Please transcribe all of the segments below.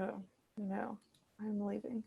Oh, no, I'm leaving.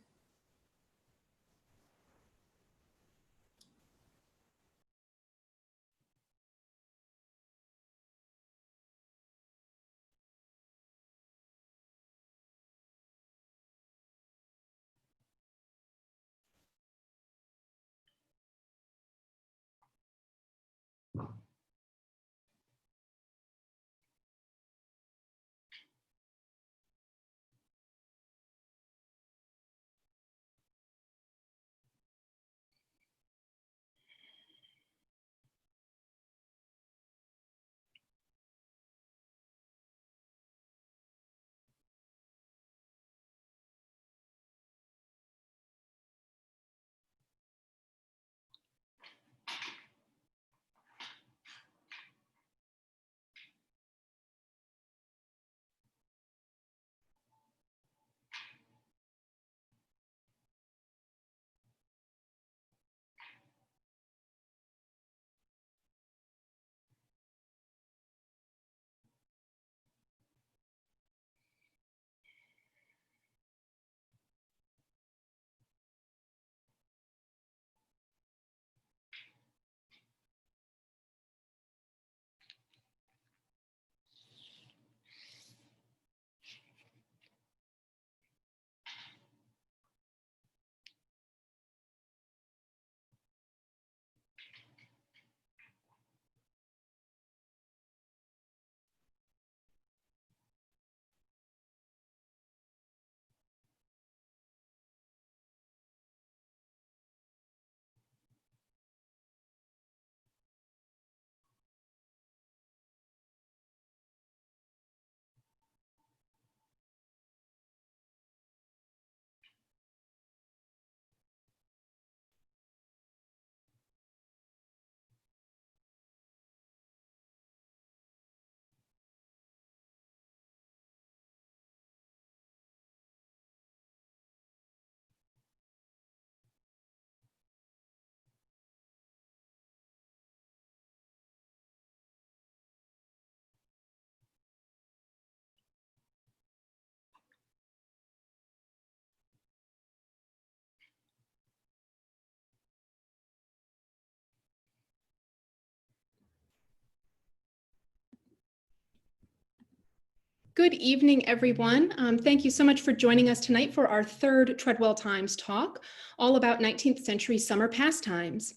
Good evening, everyone. Thank you so much for joining us tonight for our third Treadwell Times talk, all about 19th century summer pastimes.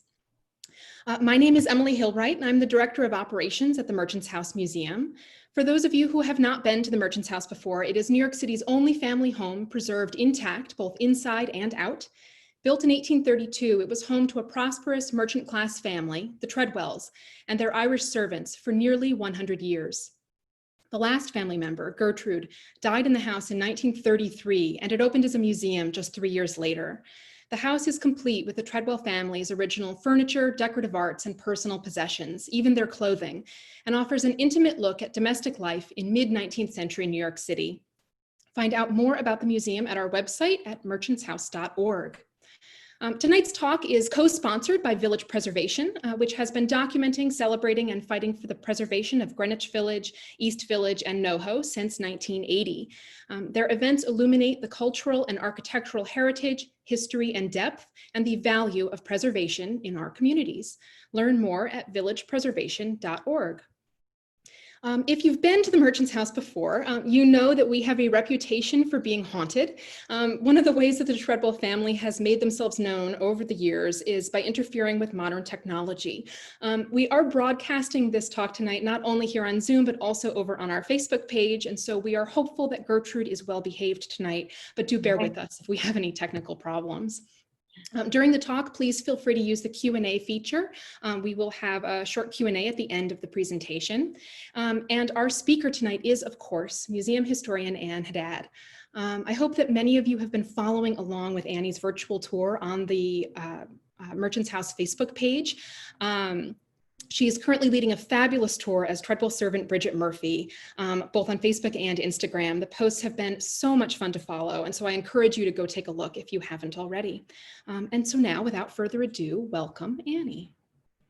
My name is Emily Hillwright, and I'm the Director of Operations at the Merchants House Museum. For those of you who have not been to the Merchants House before, it is New York City's only family home preserved intact, both inside and out. Built in 1832, it was home to a prosperous merchant class family, the Tredwells, and their Irish servants for nearly 100 years. The last family member, Gertrude, died in the house in 1933, and it opened as a museum just 3 years later. The house is complete with the Tredwell family's original furniture, decorative arts, and personal possessions, even their clothing, and offers an intimate look at domestic life in mid-19th century New York City. Find out more about the museum at our website at merchantshouse.org. Tonight's talk is co-sponsored by Village Preservation, which has been documenting, celebrating, and fighting for the preservation of Greenwich Village, East Village, and NoHo since 1980. Their events illuminate the cultural and architectural heritage, history, and depth, and the value of preservation in our communities. Learn more at villagepreservation.org. If you've been to the Merchants House before, you know that we have a reputation for being haunted. One of the ways that the Tredwell family has made themselves known over the years is by interfering with modern technology. We are broadcasting this talk tonight, not only here on Zoom, but also over on our Facebook page. And so we are hopeful that Gertrude is well behaved tonight, but do bear with us if we have any technical problems. During the talk, please feel free to use the Q&A feature. We will have a short Q&A at the end of the presentation. And our speaker tonight is, of course, Museum Historian Ann Haddad. I hope that many of you have been following along with Annie's virtual tour on the Merchants House Facebook page. She is currently leading a fabulous tour as Tredwell servant Bridget Murphy, both on Facebook and Instagram. The posts have been so much fun to follow, and so I encourage you to go take a look if you haven't already. And so now, without further ado, welcome Annie.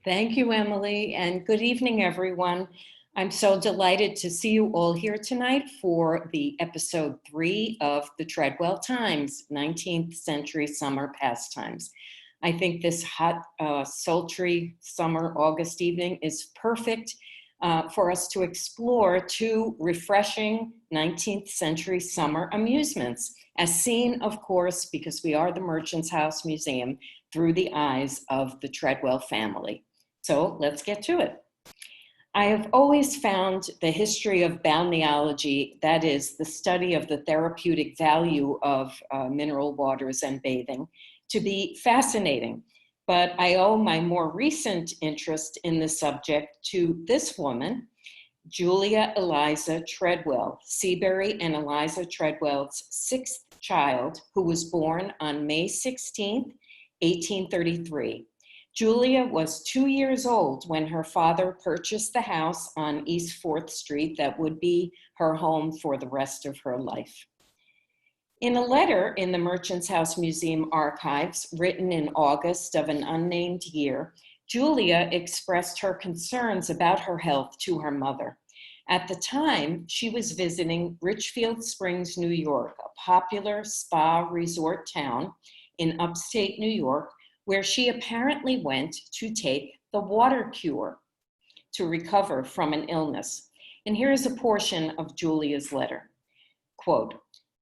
Thank you, Emily, and good evening, everyone. I'm so delighted to see you all here tonight for the episode 3 of the Tredwell Times, 19th Century Summer Pastimes. I think this hot, sultry summer August evening is perfect for us to explore 2 refreshing 19th century summer amusements, as seen, of course, because we are the Merchants House Museum, through the eyes of the Tredwell family. So let's get to it. I have always found the history of balneology, that is, the study of the therapeutic value of mineral waters and bathing, to be fascinating. But I owe my more recent interest in the subject to this woman, Julia Eliza Tredwell, Seabury and Eliza Tredwell's 6th child, who was born on May 16th, 1833. Julia was 2 years old when her father purchased the house on East 4th Street that would be her home for the rest of her life. In a letter in the Merchants House Museum archives, written in August of an unnamed year, Julia expressed her concerns about her health to her mother. At the time, she was visiting Richfield Springs, New York, a popular spa resort town in upstate New York, where she apparently went to take the water cure to recover from an illness. And here is a portion of Julia's letter. Quote,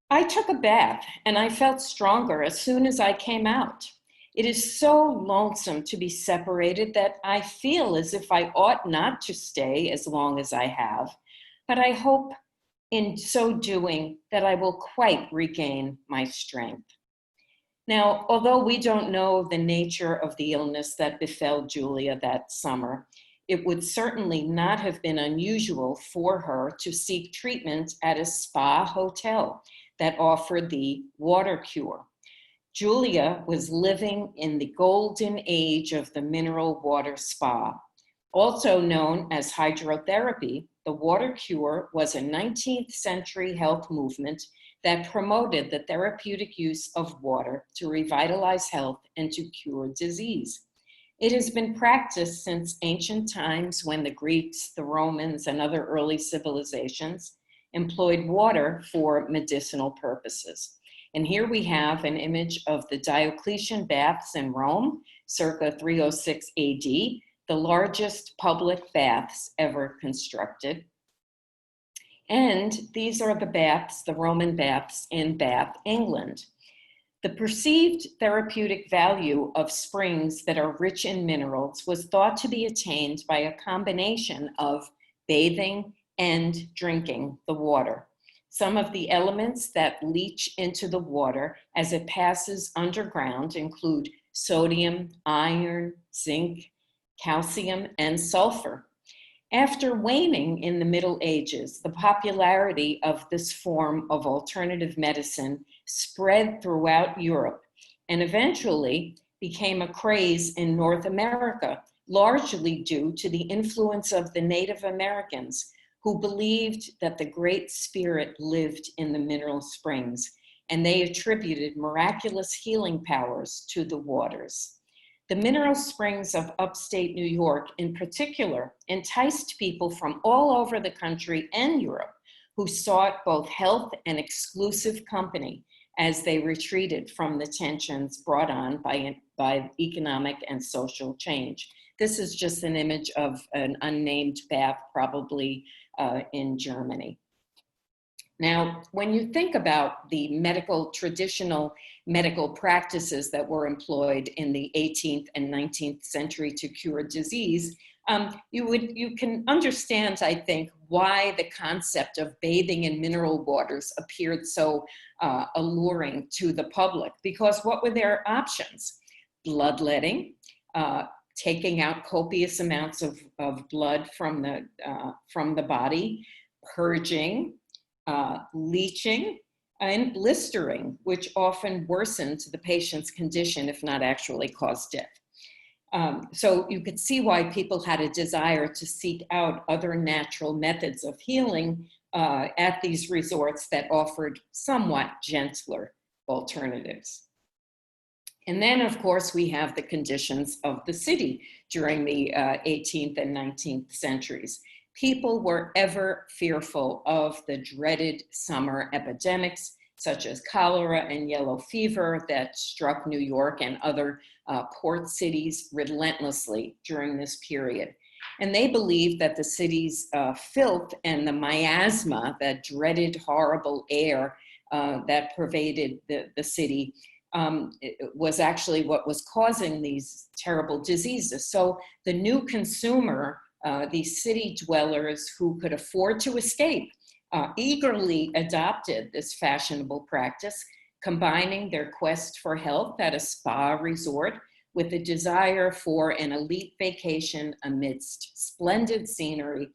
"I took a bath and I felt stronger as soon as I came out. It is so lonesome to be separated that I feel as if I ought not to stay as long as I have, but I hope in so doing that I will quite regain my strength." Now, although we don't know the nature of the illness that befell Julia that summer, it would certainly not have been unusual for her to seek treatment at a spa hotel that offered the water cure. Julia was living in the golden age of the mineral water spa. Also known as hydrotherapy, the water cure was a 19th century health movement that promoted the therapeutic use of water to revitalize health and to cure disease. It has been practiced since ancient times when the Greeks, the Romans, and other early civilizations employed water for medicinal purposes. And here we have an image of the Diocletian baths in Rome, circa 306 AD, the largest public baths ever constructed. And these are the baths, the Roman baths in Bath, England. The perceived therapeutic value of springs that are rich in minerals was thought to be attained by a combination of bathing and drinking the water. Some of the elements that leach into the water as it passes underground include sodium, iron, zinc, calcium, and sulfur. After waning in the Middle Ages, the popularity of this form of alternative medicine spread throughout Europe and eventually became a craze in North America, largely due to the influence of the Native Americans who believed that the Great Spirit lived in the mineral springs, and they attributed miraculous healing powers to the waters. The mineral springs of upstate New York, in particular, enticed people from all over the country and Europe who sought both health and exclusive company as they retreated from the tensions brought on by economic and social change. This is just an image of an unnamed bath, probably in Germany. Now, when you think about the traditional medical practices that were employed in the 18th and 19th century to cure disease, you can understand, I think, why the concept of bathing in mineral waters appeared so alluring to the public. Because what were their options? Bloodletting, taking out copious amounts of blood from the body, purging, leaching, and blistering, which often worsened the patient's condition, if not actually caused death. So you could see why people had a desire to seek out other natural methods of healing at these resorts that offered somewhat gentler alternatives. And then, of course, we have the conditions of the city during the 18th and 19th centuries. people were ever fearful of the dreaded summer epidemics, such as cholera and yellow fever that struck New York and other port cities relentlessly during this period. And they believed that the city's filth and the miasma, that dreaded, horrible air that pervaded the city, was actually what was causing these terrible diseases. So the new consumer, these city dwellers who could afford to escape, eagerly adopted this fashionable practice, combining their quest for health at a spa resort with a desire for an elite vacation amidst splendid scenery,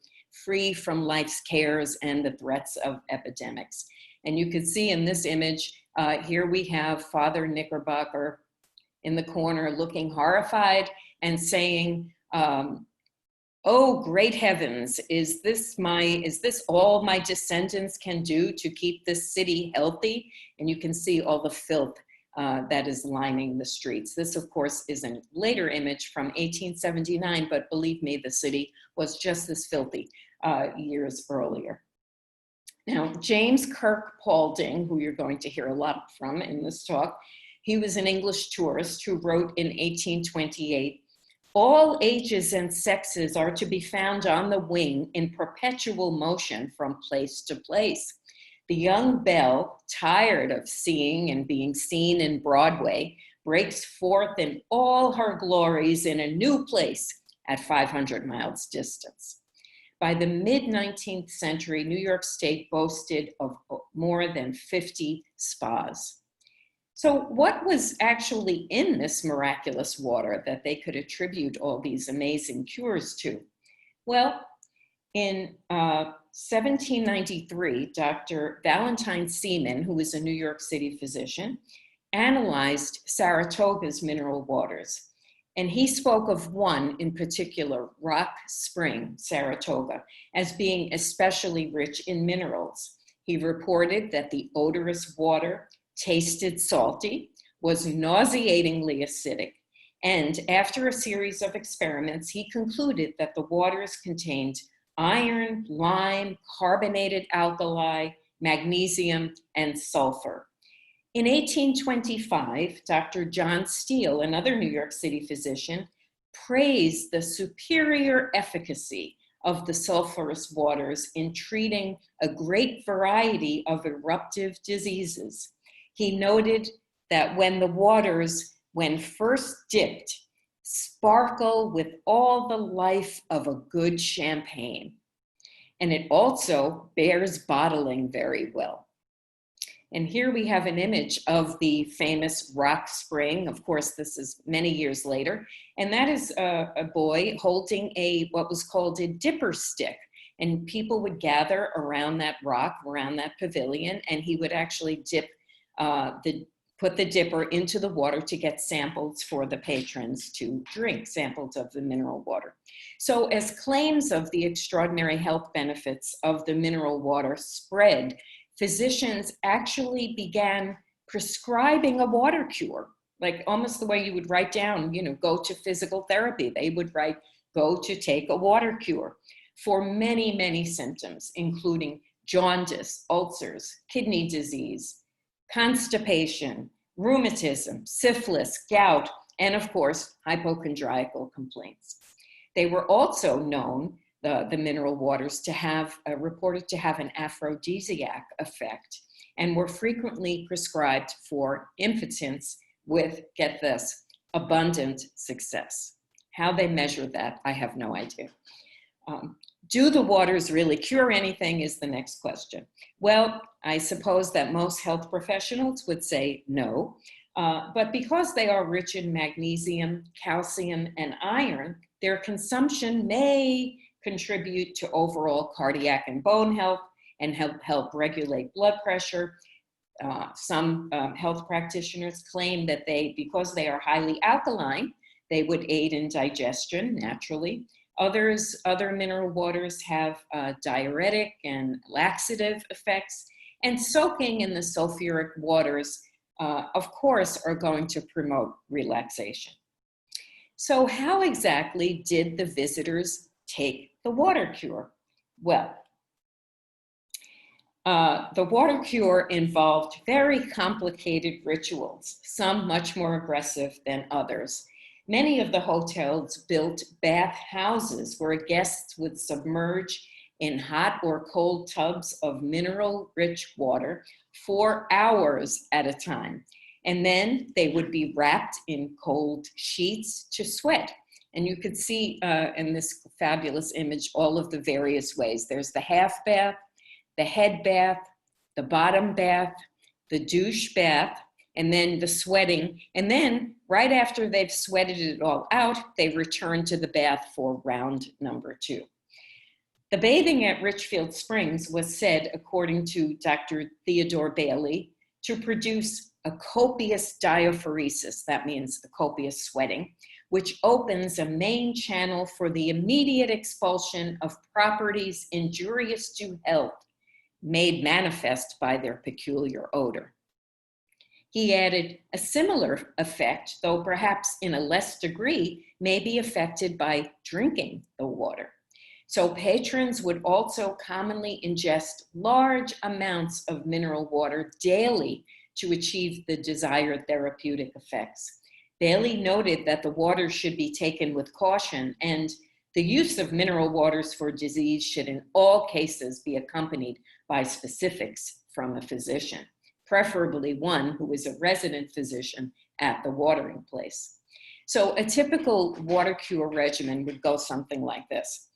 free from life's cares and the threats of epidemics. And you can see in this image, here we have Father Knickerbocker in the corner looking horrified and saying, oh, great heavens, is this all my descendants can do to keep this city healthy? And you can see all the filth that is lining the streets. This, of course, is a later image from 1879, but believe me, the city was just as filthy years earlier. Now, James Kirk Paulding, who you're going to hear a lot from in this talk, he was an English tourist who wrote in 1828, "All ages and sexes are to be found on the wing in perpetual motion from place to place. The young belle, tired of seeing and being seen in Broadway, breaks forth in all her glories in a new place at 500 miles distance." By the mid-19th century, New York State boasted of more than 50 spas. So what was actually in this miraculous water that they could attribute all these amazing cures to? Well, in 1793, Dr. Valentine Seaman, who was a New York City physician, analyzed Saratoga's mineral waters. And he spoke of one in particular, Rock Spring, Saratoga, as being especially rich in minerals. He reported that the odorous water tasted salty, was nauseatingly acidic, and after a series of experiments, he concluded that the waters contained iron, lime, carbonated alkali, magnesium, and sulfur. In 1825, Dr. John Steele, another New York City physician, praised the superior efficacy of the sulfurous waters in treating a great variety of eruptive diseases. He noted that when the waters, when first dipped, sparkle with all the life of a good champagne. And it also bears bottling very well. And here we have an image of the famous Rock Spring. Of course, this is many years later. And that is a boy holding what was called a dipper stick. And people would gather around that rock, around that pavilion, and he would actually put the dipper into the water to get samples for the patrons to drink, samples of the mineral water. So as claims of the extraordinary health benefits of the mineral water spread, physicians actually began prescribing a water cure, like almost the way you would write down, go to physical therapy. They would write, go to take a water cure for many, many symptoms, including jaundice, ulcers, kidney disease, constipation, rheumatism, syphilis, gout, and of course, hypochondriacal complaints. They were also known, the mineral waters, to have reported to have an aphrodisiac effect and were frequently prescribed for impotence with, get this, abundant success. How they measure that, I have no idea. Do the waters really cure anything is the next question. Well, I suppose that most health professionals would say no, but because they are rich in magnesium, calcium, and iron, their consumption may contribute to overall cardiac and bone health and help regulate blood pressure. Some health practitioners claim that because they are highly alkaline, they would aid in digestion naturally. Other mineral waters have diuretic and laxative effects, and soaking in the sulfuric waters, of course, are going to promote relaxation. So how exactly did the visitors take the water cure? Well, the water cure involved very complicated rituals, some much more aggressive than others. Many of the hotels built bath houses where guests would submerge in hot or cold tubs of mineral-rich water for hours at a time. And then they would be wrapped in cold sheets to sweat. And you could see in this fabulous image all of the various ways. There's the half bath, the head bath, the bottom bath, the douche bath, and then the sweating. And then right after they've sweated it all out, they return to the bath for round number 2. The bathing at Richfield Springs was said, according to Dr. Theodore Bailey, to produce a copious diaphoresis, that means a copious sweating, which opens a main channel for the immediate expulsion of properties injurious to health, made manifest by their peculiar odor. He added, a similar effect, though perhaps in a less degree, may be affected by drinking the water. So patrons would also commonly ingest large amounts of mineral water daily to achieve the desired therapeutic effects. Bailey noted that the water should be taken with caution, and the use of mineral waters for disease should in all cases be accompanied by specifics from a physician, preferably one who is a resident physician at the watering place. So a typical water cure regimen would go something like this.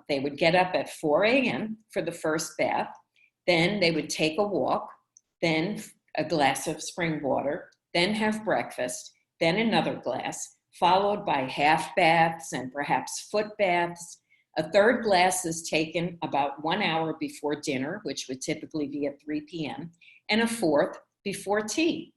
They would get up at 4 a.m. for the first bath, then they would take a walk, then a glass of spring water, then have breakfast, then another glass, followed by half baths and perhaps foot baths. A third glass is taken about 1 hour before dinner, which would typically be at 3 p.m., and a fourth before tea.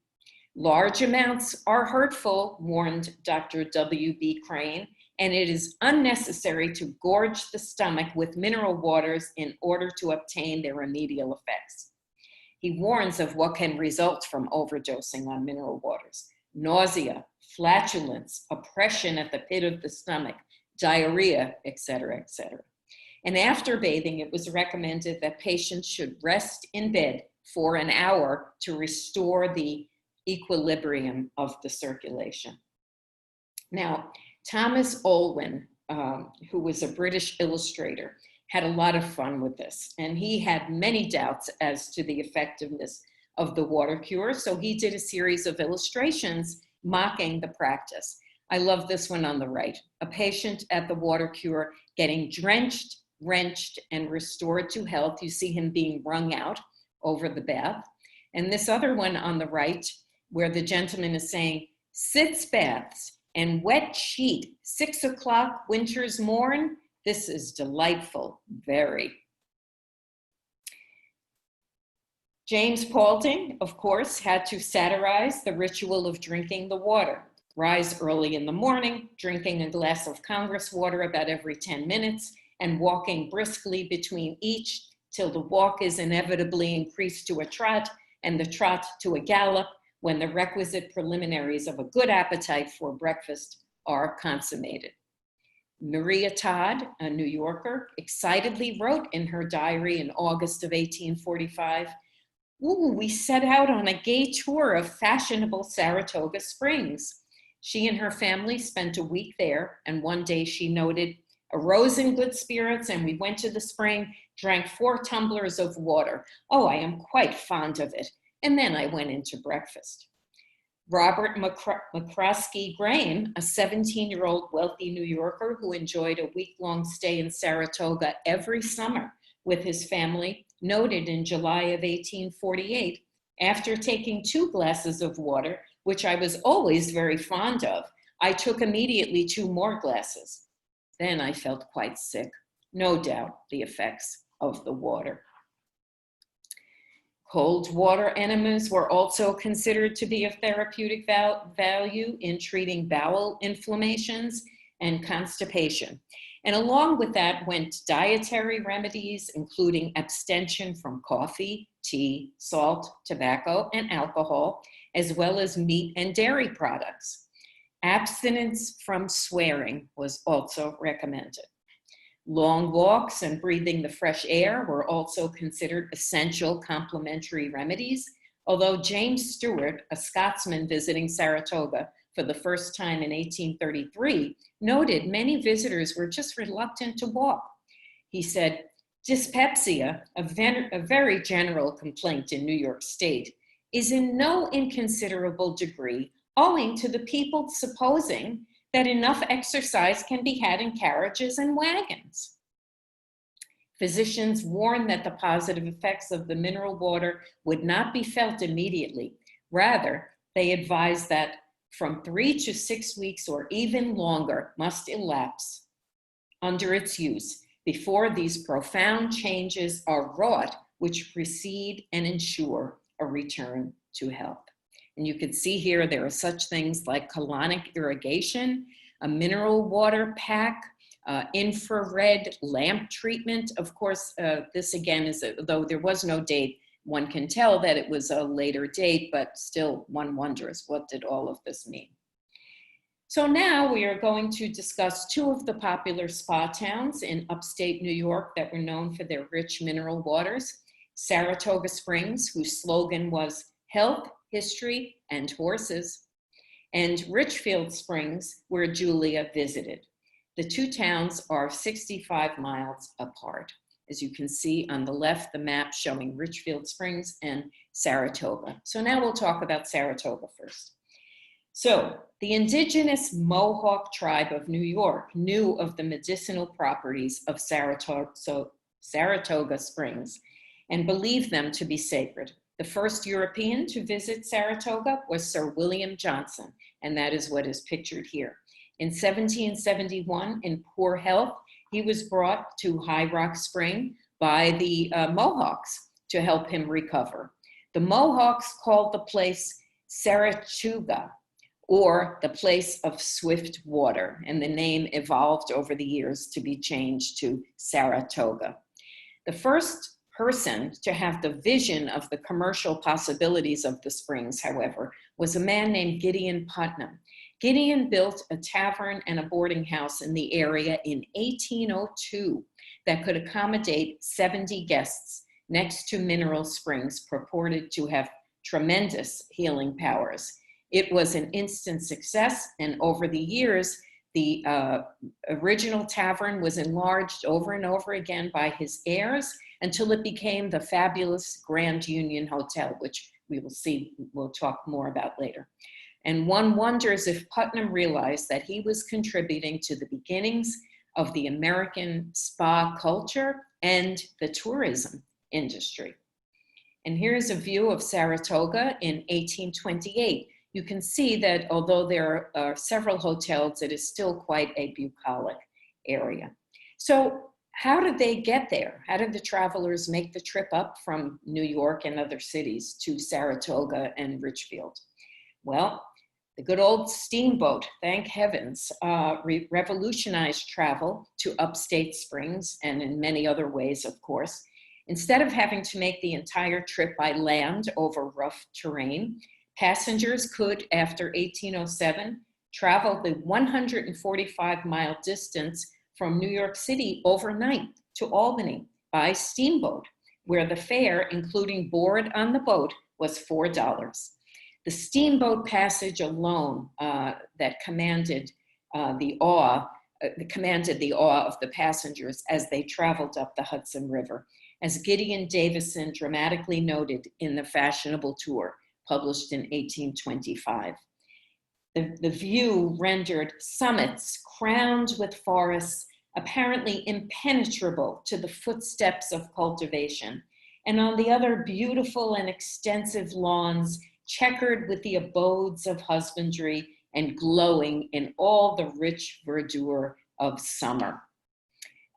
Large amounts are hurtful, warned Dr. W.B. Crane, and it is unnecessary to gorge the stomach with mineral waters in order to obtain their remedial effects. He warns of what can result from overdosing on mineral waters: nausea, flatulence, oppression at the pit of the stomach, diarrhea, etc., etc. And after bathing, it was recommended that patients should rest in bed for an hour to restore the equilibrium of the circulation. Now, Thomas Olwyn, who was a British illustrator, had a lot of fun with this, and he had many doubts as to the effectiveness of the water cure, so he did a series of illustrations mocking the practice. I love this one on the right. A patient at the water cure getting drenched, wrenched, and restored to health. You see him being wrung out over the bath. And this other one on the right, where the gentleman is saying, sitz baths and wet sheet, 6 o'clock winter's morn. This is delightful, very. James Paulding, of course, had to satirize the ritual of drinking the water. Rise early in the morning, drinking a glass of Congress water about every 10 minutes, and walking briskly between each till the walk is inevitably increased to a trot, and the trot to a gallop, when the requisite preliminaries of a good appetite for breakfast are consummated. Maria Todd, a New Yorker, excitedly wrote in her diary in August of 1845, "Ooh, we set out on a gay tour of fashionable Saratoga Springs. She and her family spent a week there, and one day she noted, arose in good spirits, and we went to the spring, drank 4 tumblers of water. Oh, I am quite fond of it. And then I went into breakfast." Robert McCroskey Graham, a 17-year-old wealthy New Yorker who enjoyed a week-long stay in Saratoga every summer with his family, noted in July of 1848, after taking 2 glasses of water, which I was always very fond of, I took immediately 2 more glasses. Then I felt quite sick. No doubt the effects of the water. Cold water enemas were also considered to be of therapeutic value in treating bowel inflammations and constipation. And along with that went dietary remedies, including abstention from coffee, tea, salt, tobacco, and alcohol, as well as meat and dairy products. Abstinence from swearing was also recommended. Long walks and breathing the fresh air were also considered essential complementary remedies, although James Stewart, a Scotsman visiting Saratoga for the first time in 1833, noted many visitors were just reluctant to walk. He said, dyspepsia, a very general complaint in New York State, is in no inconsiderable degree owing to the people supposing that enough exercise can be had in carriages and wagons. Physicians warned that the positive effects of the mineral water would not be felt immediately. Rather, they advised that from 3 to 6 weeks or even longer must elapse under its use before these profound changes are wrought, which precede and ensure a return to health. And you can see here, there are such things like colonic irrigation, a mineral water pack, infrared lamp treatment. Of course, this again is, though there was no date, one can tell that it was a later date, but still one wonders, what did all of this mean? So now we are going to discuss two of the popular spa towns in upstate New York that were known for their rich mineral waters. Saratoga Springs, whose slogan was health, history, and horses, and Richfield Springs, where Julia visited. The two towns are 65 miles apart. As you can see on the left, the map showing Richfield Springs and Saratoga. So now we'll talk about Saratoga first. So the indigenous Mohawk tribe of New York knew of the medicinal properties of Saratoga Springs and believed them to be sacred. The first European to visit Saratoga was Sir William Johnson, and that is what is pictured here. In 1771, in poor health, he was brought to High Rock Spring by the Mohawks to help him recover. The Mohawks called the place Saratoga, or the place of swift water, and the name evolved over the years to be changed to Saratoga. The first person to have the vision of the commercial possibilities of the springs, however, was a man named Gideon Putnam. Gideon built a tavern and a boarding house in the area in 1802 that could accommodate 70 guests next to mineral springs purported to have tremendous healing powers. It was an instant success, and over the years, the original tavern was enlarged over and over again by his heirs until it became the fabulous Grand Union Hotel, which we will see, we'll talk more about later. And one wonders if Putnam realized that he was contributing to the beginnings of the American spa culture and the tourism industry. And here's a view of Saratoga in 1828. You can see that although there are several hotels, it is still quite a bucolic area. So how did they get there? How did the travelers make the trip up from New York and other cities to Saratoga and Richfield? Well, the good old steamboat, thank heavens, revolutionized travel to upstate Springs and in many other ways, of course. Instead of having to make the entire trip by land over rough terrain, passengers could, after 1807, travel the 145-mile distance from New York City overnight to Albany by steamboat, where the fare, including board on the boat, was $4. The steamboat passage alone that commanded the awe of the passengers as they traveled up the Hudson River, as Gideon Davison dramatically noted in the Fashionable Tour, published in 1825. The view rendered summits crowned with forests apparently impenetrable to the footsteps of cultivation, and on the other beautiful and extensive lawns checkered with the abodes of husbandry and glowing in all the rich verdure of summer.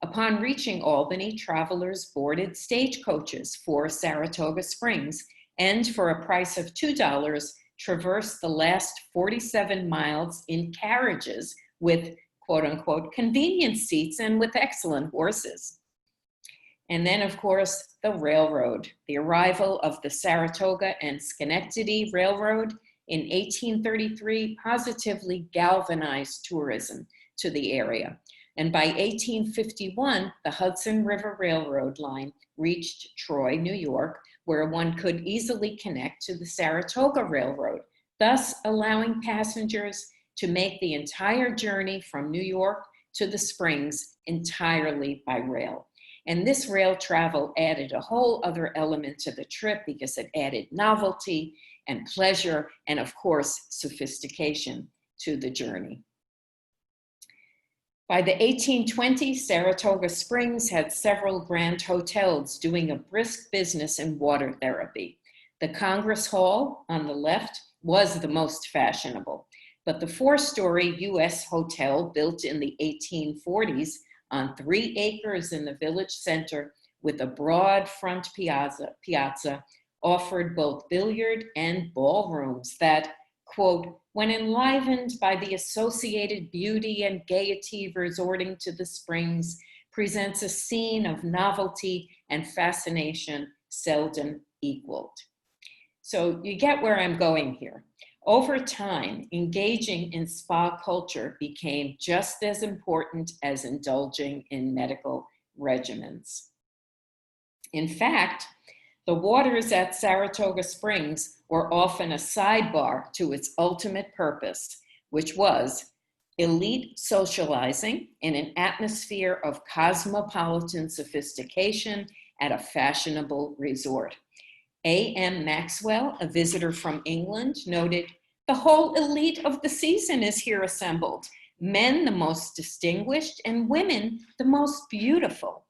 Upon reaching Albany, travelers boarded stagecoaches for Saratoga Springs and for a price of $2, traversed the last 47 miles in carriages with quote unquote convenience seats and with excellent horses. And then of course, the railroad. The arrival of the Saratoga and Schenectady Railroad in 1833 positively galvanized tourism to the area. And by 1851, the Hudson River Railroad line reached Troy, New York, where one could easily connect to the Saratoga Railroad, thus allowing passengers to make the entire journey from New York to the Springs entirely by rail. And this rail travel added a whole other element to the trip because it added novelty and pleasure and, of course, sophistication to the journey. By the 1820s, Saratoga Springs had several grand hotels doing a brisk business in water therapy. The Congress Hall on the left was the most fashionable, but the 4-story U.S. hotel built in the 1840s on 3 acres in the village center with a broad front piazza offered both billiard and ballrooms that, quote, when enlivened by the associated beauty and gaiety resorting to the springs, presents a scene of novelty and fascination seldom equaled. So you get where I'm going here. Over time, engaging in spa culture became just as important as indulging in medical regimens. In fact, the waters at Saratoga Springs were often a sidebar to its ultimate purpose, which was elite socializing in an atmosphere of cosmopolitan sophistication at a fashionable resort. A.M. Maxwell, a visitor from England, noted, "The whole elite of the season is here assembled, men the most distinguished and women the most beautiful."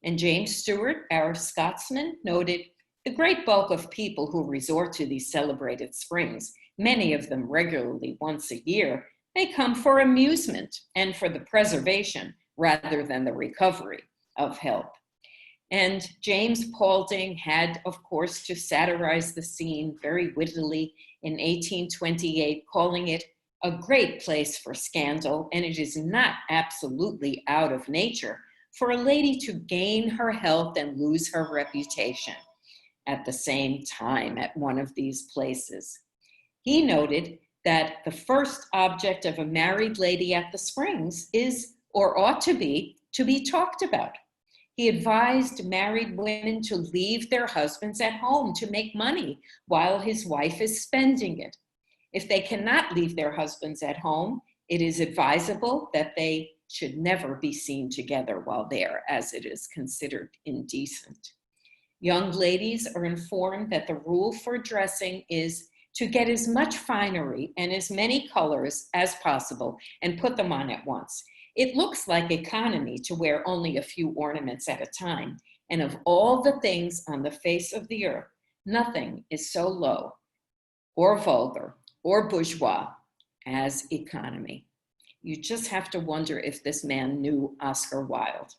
And James Stewart, our Scotsman, noted, "The great bulk of people who resort to these celebrated springs, many of them regularly once a year, may come for amusement and for the preservation rather than the recovery of health." And James Paulding had, of course, to satirize the scene very wittily in 1828, calling it a great place for scandal, and it is not absolutely out of nature for a lady to gain her health and lose her reputation at the same time at one of these places. He noted that the first object of a married lady at the Springs is, or ought to be talked about. He advised married women to leave their husbands at home to make money while his wife is spending it. If they cannot leave their husbands at home, it is advisable that they should never be seen together while there, as it is considered indecent. Young ladies are informed that the rule for dressing is to get as much finery and as many colors as possible and put them on at once. It looks like economy to wear only a few ornaments at a time, and of all the things on the face of the earth, nothing is so low or vulgar or bourgeois as economy. You just have to wonder if this man knew Oscar Wilde.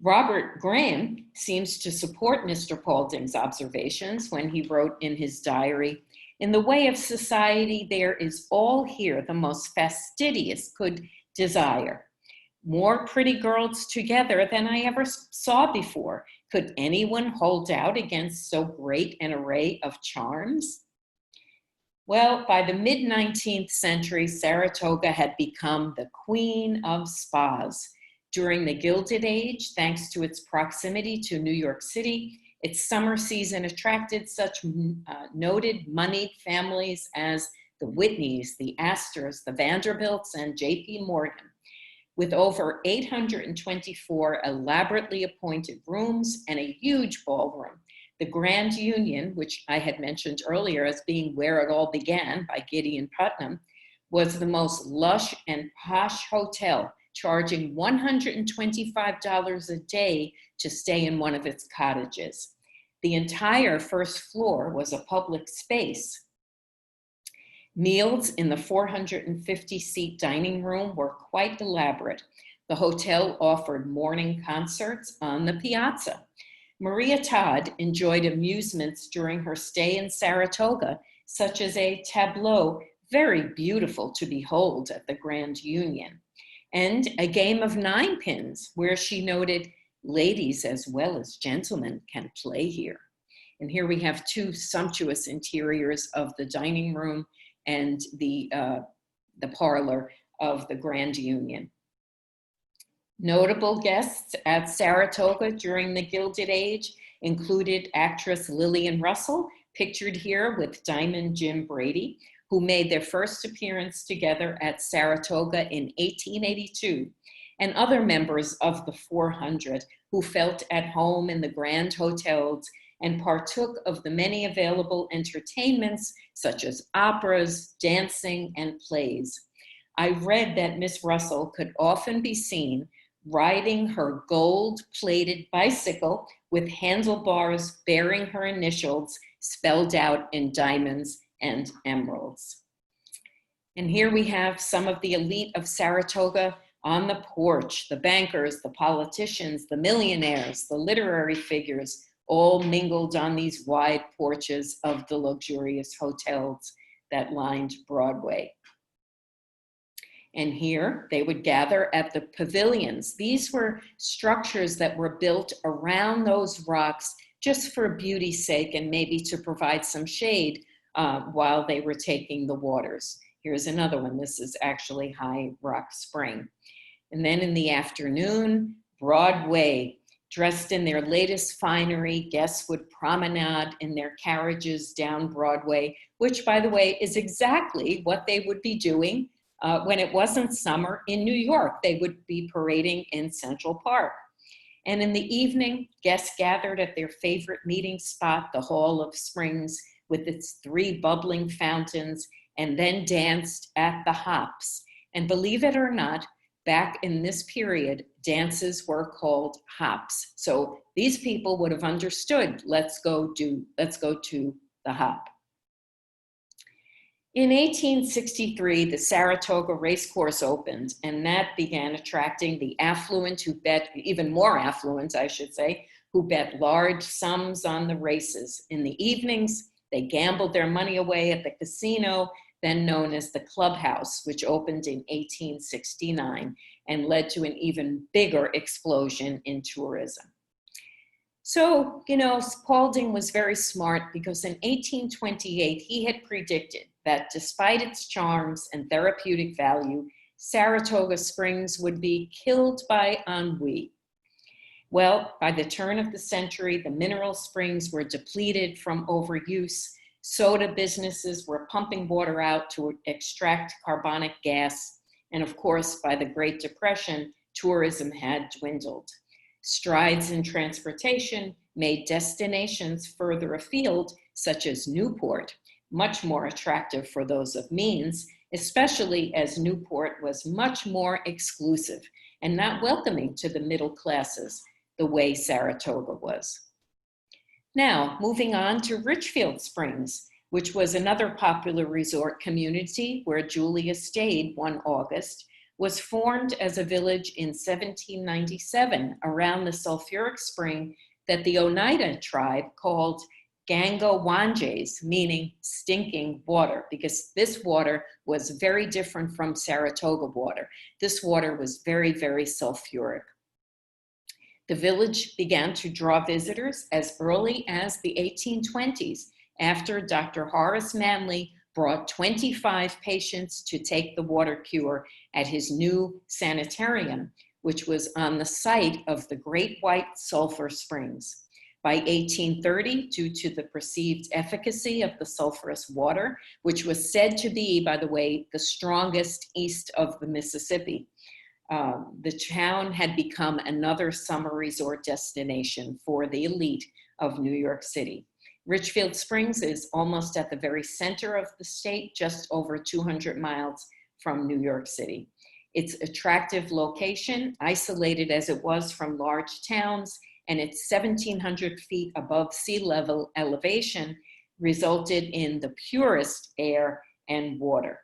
Robert Graham seems to support Mr. Paulding's observations when he wrote in his diary, "In the way of society, there is all here the most fastidious could desire. More pretty girls together than I ever saw before. Could anyone hold out against so great an array of charms?" Well, by the mid-19th century, Saratoga had become the queen of spas. During the Gilded Age, thanks to its proximity to New York City, its summer season attracted such noted moneyed families as the Whitneys, the Astors, the Vanderbilts, and J.P. Morgan. With over 824 elaborately appointed rooms and a huge ballroom, the Grand Union, which I had mentioned earlier as being where it all began by Gideon Putnam, was the most lush and posh hotel, charging $125 a day to stay in one of its cottages. The entire first floor was a public space. Meals in the 450-seat dining room were quite elaborate. The hotel offered morning concerts on the piazza. Maria Todd enjoyed amusements during her stay in Saratoga, such as a tableau very beautiful to behold at the Grand Union, and a game of 9 pins where she noted, "Ladies as well as gentlemen can play here." And here we have 2 sumptuous interiors of the dining room and the parlor of the Grand Union. Notable guests at Saratoga during the Gilded Age included actress Lillian Russell, pictured here with Diamond Jim Brady, who made their first appearance together at Saratoga in 1882, and other members of the 400 who felt at home in the grand hotels and partook of the many available entertainments such as operas, dancing, and plays. I read that Miss Russell could often be seen riding her gold-plated bicycle with handlebars bearing her initials spelled out in diamonds and emeralds. And here we have some of the elite of Saratoga on the porch, the bankers, the politicians, the millionaires, the literary figures, all mingled on these wide porches of the luxurious hotels that lined Broadway. And here they would gather at the pavilions. These were structures that were built around those rocks just for beauty's sake and maybe to provide some shade while they were taking the waters. Here's another one. This is actually High Rock Spring. And then in the afternoon, Broadway, dressed in their latest finery, guests would promenade in their carriages down Broadway, which, by the way, is exactly what they would be doing when it wasn't summer in New York. They would be parading in Central Park. And in the evening, guests gathered at their favorite meeting spot, the Hall of Springs, with its 3 bubbling fountains, and then danced at the hops. And believe it or not, back in this period, dances were called hops. So these people would have understood, let's go to the hop. In 1863, the Saratoga Racecourse opened, and that began attracting the affluent who bet, even more affluent, I should say, who bet large sums on the races. In the evenings, they gambled their money away at the casino, then known as the Clubhouse, which opened in 1869 and led to an even bigger explosion in tourism. So, Spalding was very smart because in 1828, he had predicted that despite its charms and therapeutic value, Saratoga Springs would be killed by ennui. Well, by the turn of the century, the mineral springs were depleted from overuse. Soda businesses were pumping water out to extract carbonic gas. And of course, by the Great Depression, tourism had dwindled. Strides in transportation made destinations further afield, such as Newport, much more attractive for those of means, especially as Newport was much more exclusive and not welcoming to the middle classes the way Saratoga was. Now, moving on to Richfield Springs, which was another popular resort community where Julia stayed one August, was formed as a village in 1797 around the sulfuric spring that the Oneida tribe called Gangawanjes, meaning stinking water, because this water was very different from Saratoga water. This water was very, very sulfuric. The village began to draw visitors as early as the 1820s, after Dr. Horace Manley brought 25 patients to take the water cure at his new sanitarium, which was on the site of the Great White Sulphur Springs. By 1830, due to the perceived efficacy of the sulfurous water, which was said to be, by the way, the strongest east of the Mississippi, the town had become another summer resort destination for the elite of New York City. Richfield Springs is almost at the very center of the state, just over 200 miles from New York City. Its attractive location, isolated as it was from large towns, and its 1,700 feet above sea level elevation resulted in the purest air and water.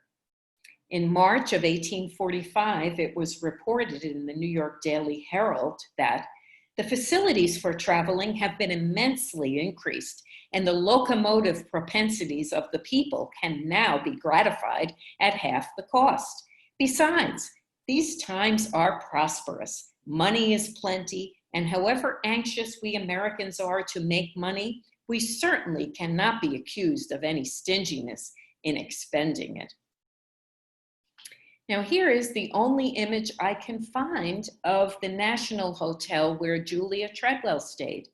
In March of 1845, it was reported in the New York Daily Herald that the facilities for traveling have been immensely increased, and the locomotive propensities of the people can now be gratified at half the cost. Besides, these times are prosperous. Money is plenty, and however anxious we Americans are to make money, we certainly cannot be accused of any stinginess in expending it. Now here is the only image I can find of the National Hotel where Julia Tredwell stayed.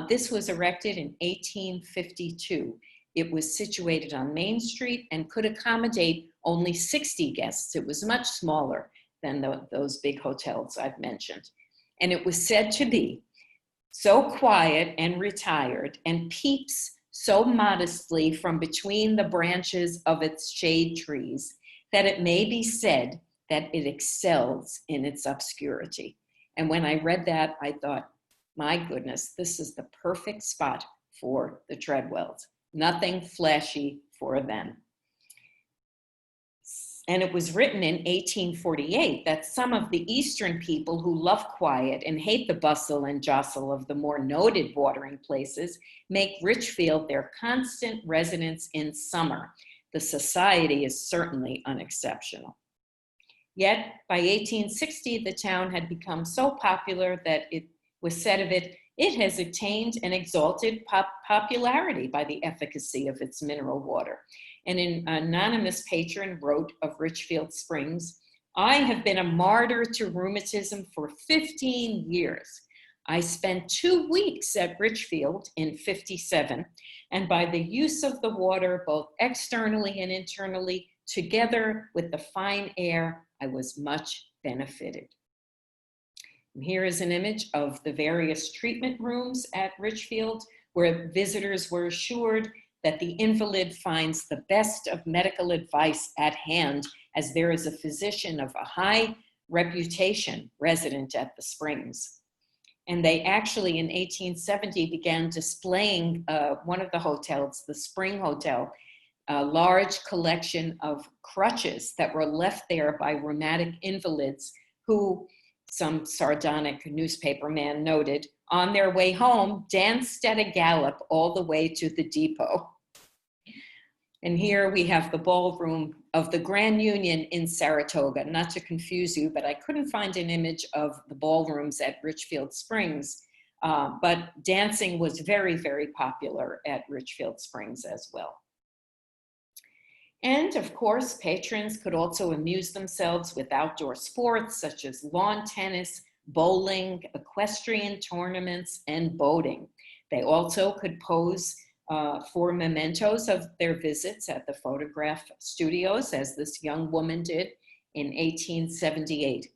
This was erected in 1852. It was situated on Main Street and could accommodate only 60 guests. It was much smaller than those big hotels I've mentioned. And it was said to be so quiet and retired and peeps so modestly from between the branches of its shade trees that it may be said that it excels in its obscurity. And when I read that, I thought, my goodness, this is the perfect spot for the Tredwells. Nothing flashy for them. And it was written in 1848 that some of the Eastern people who love quiet and hate the bustle and jostle of the more noted watering places make Richfield their constant residence in summer. The society is certainly unexceptional. Yet by 1860, the town had become so popular that it was said of it, it has attained an exalted popularity by the efficacy of its mineral water. And an anonymous patron wrote of Richfield Springs, I have been a martyr to rheumatism for 15 years. I spent 2 weeks at Richfield in 57, and by the use of the water, both externally and internally, together with the fine air, I was much benefited. And here is an image of the various treatment rooms at Richfield, where visitors were assured that the invalid finds the best of medical advice at hand, as there is a physician of a high reputation resident at the Springs. And they actually, in 1870, began displaying one of the hotels, the Spring Hotel, a large collection of crutches that were left there by rheumatic invalids who, some sardonic newspaperman noted, on their way home, danced at a gallop all the way to the depot. And here we have the ballroom of the Grand Union in Saratoga. Not to confuse you, but I couldn't find an image of the ballrooms at Richfield Springs, but dancing was very, very popular at Richfield Springs as well. And of course, patrons could also amuse themselves with outdoor sports such as lawn tennis, bowling, equestrian tournaments, and boating. They also could pose for mementos of their visits at the photograph studios, as this young woman did in 1878.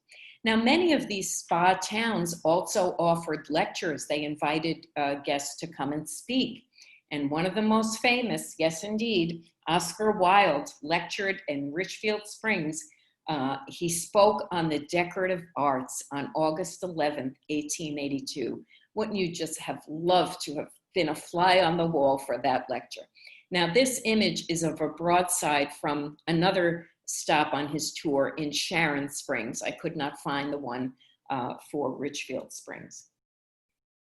Now, many of these spa towns also offered lectures. They invited guests to come and speak. And one of the most famous, yes indeed, Oscar Wilde, lectured in Richfield Springs. He spoke on the decorative arts on August 11th, 1882. Wouldn't you just have loved to have been a fly on the wall for that lecture? Now, this image is of a broadside from another stop on his tour in Sharon Springs. I could not find the one for Richfield Springs.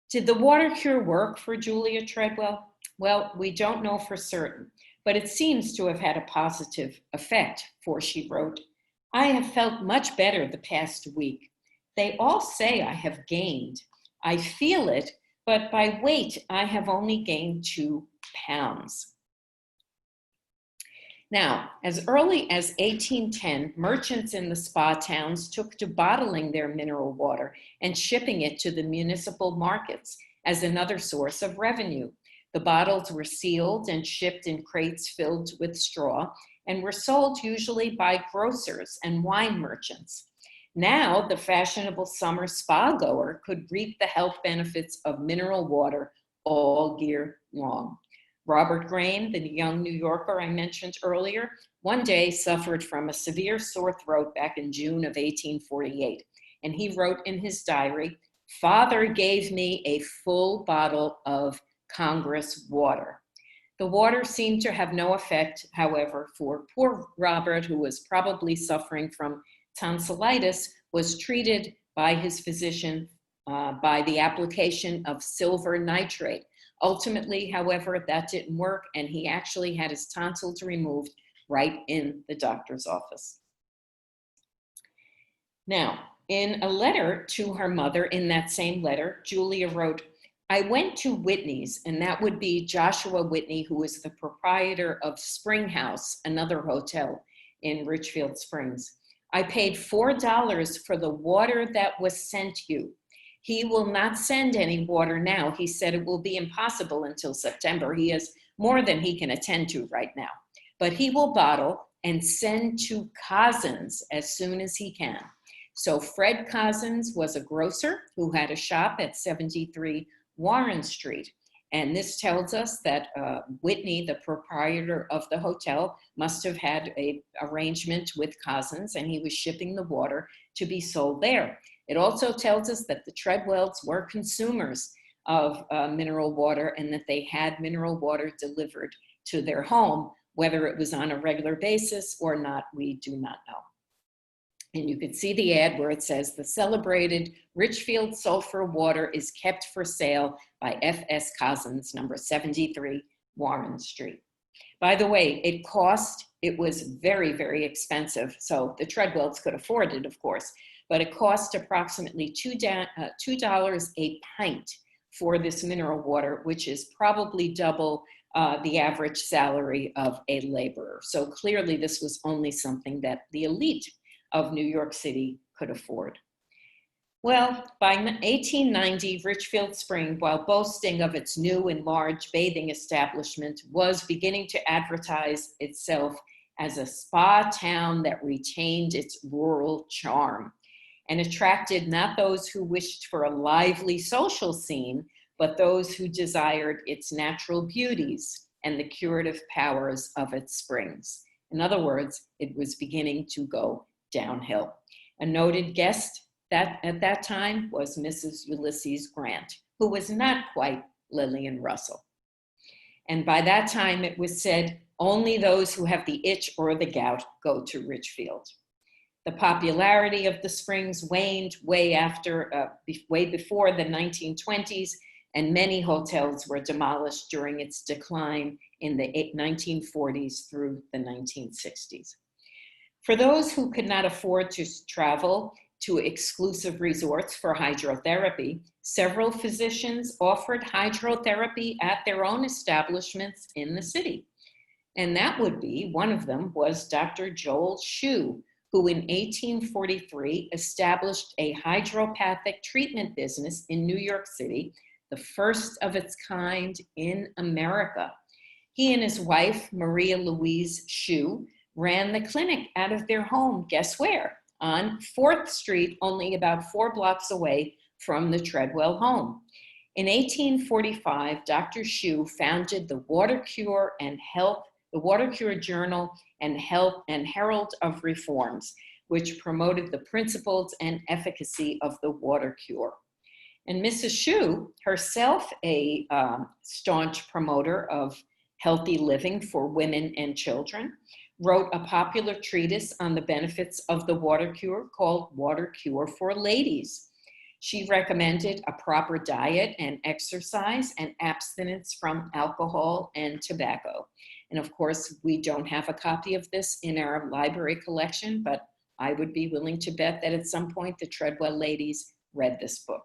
Did the water cure work for Julia Tredwell? Well, we don't know for certain, but it seems to have had a positive effect, for she wrote, I have felt much better the past week. They all say I have gained. I feel it, but by weight, I have only gained 2 pounds. Now, as early as 1810, merchants in the spa towns took to bottling their mineral water and shipping it to the municipal markets as another source of revenue. The bottles were sealed and shipped in crates filled with straw and were sold usually by grocers and wine merchants. Now, the fashionable summer spa goer could reap the health benefits of mineral water all year long. Robert Grain, the young New Yorker I mentioned earlier, one day suffered from a severe sore throat back in June of 1848. And he wrote in his diary, "Father gave me a full bottle of Congress water." The water seemed to have no effect, however, for poor Robert, who was probably suffering from tonsillitis, was treated by his physician by the application of silver nitrate. Ultimately, however, that didn't work, and he actually had his tonsils removed right in the doctor's office. Now, in a letter to her mother, in that same letter, Julia wrote, I went to Whitney's, and that would be Joshua Whitney, who is the proprietor of Spring House, another hotel in Richfield Springs. I paid $4 for the water that was sent you. He will not send any water now. He said it will be impossible until September. He has more than he can attend to right now. But he will bottle and send to Cozzens as soon as he can. So Fred Cozzens was a grocer who had a shop at 73 Warren Street. And this tells us that Whitney, the proprietor of the hotel, must have had an arrangement with Cozzens, and he was shipping the water to be sold there. It also tells us that the Treadwells were consumers of mineral water and that they had mineral water delivered to their home. Whether it was on a regular basis or not, we do not know. And you can see the ad where it says, the celebrated Richfield sulfur water is kept for sale by F.S. Cozzens, number 73 Warren Street. By the way, it was very, very expensive. So the Treadwells could afford it, of course, but it cost approximately $2 a pint for this mineral water, which is probably double the average salary of a laborer. So clearly this was only something that the elite of New York City could afford. Well, by 1890, Richfield Spring, while boasting of its new and large bathing establishment, was beginning to advertise itself as a spa town that retained its rural charm and attracted not those who wished for a lively social scene, but those who desired its natural beauties and the curative powers of its springs. In other words, it was beginning to go downhill. A noted guest at that time was Mrs. Ulysses Grant, who was not quite Lillian Russell. And by that time, it was said, only those who have the itch or the gout go to Richfield. The popularity of the springs waned way before the 1920s, and many hotels were demolished during its decline in the 1940s through the 1960s. For those who could not afford to travel to exclusive resorts for hydrotherapy, several physicians offered hydrotherapy at their own establishments in the city. And that would be, one of them was Dr. Joel Shue, who in 1843 established a hydropathic treatment business in New York City, the first of its kind in America. He and his wife, Maria Louise Shue, ran the clinic out of their home, guess where? On 4th Street, only about 4 blocks away from the Tredwell home. In 1845, Dr. Shue founded the Water Cure Journal and Herald of Reforms, which promoted the principles and efficacy of the water cure. And Mrs. Shue, herself a staunch promoter of healthy living for women and children, wrote a popular treatise on the benefits of the water cure called Water Cure for Ladies. She recommended a proper diet and exercise and abstinence from alcohol and tobacco. And of course, we don't have a copy of this in our library collection, but I would be willing to bet that at some point the Tredwell ladies read this book.